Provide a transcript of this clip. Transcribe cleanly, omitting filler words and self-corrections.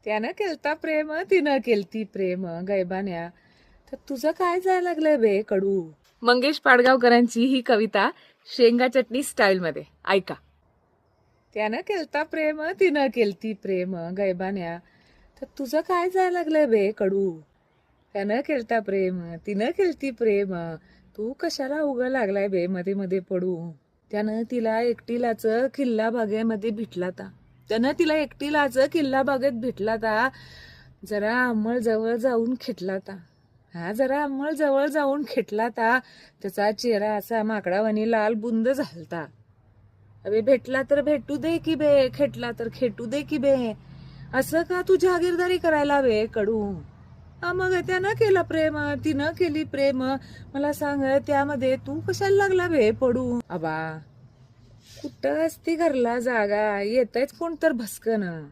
त्यानं केलता प्रेम तिनं केलती प्रेम गैबान्या. तर तुझं काय जायला लागलंय बे कडू. मंगेश पाडगावकरांची ही कविता शेंगा चटणी स्टाईल मध्ये ऐका. त्यानं केलता प्रेम तिनं केलती प्रेम गैबान्या. तर तुझं काय जायला लागलंय बे कडू. त्यानं केलता प्रेम तिनं केलती प्रेम, तू कशाला उगा लागलाय बे मध्ये मध्ये पडू. त्यानं तिला एकटीलाच किल्ला बागेमध्ये भेटलाता. त्यानं तिला एकटीलाच किल्ला बागेत भेटलाता. जरा अंमळ जवळ जाऊन खेटलाता. हा जरा अंमळ जवळ जाऊन खेटलाता. त्याचा चेहरा असा माकडावानी लाल बुंद झालता. अबे भेटला तर भेटू दे की बे, खेटला तर खेटू दे की बे, असं का तू जहागीरदारी करायला बे कडू. मग त्यानं केलं प्रेम तिनं केली प्रेम, मला सांग त्यामध्ये तू कशाला लागला बे पडू. आबा कुठं असती घरला जागा, येतायच कोण तर भस्कन.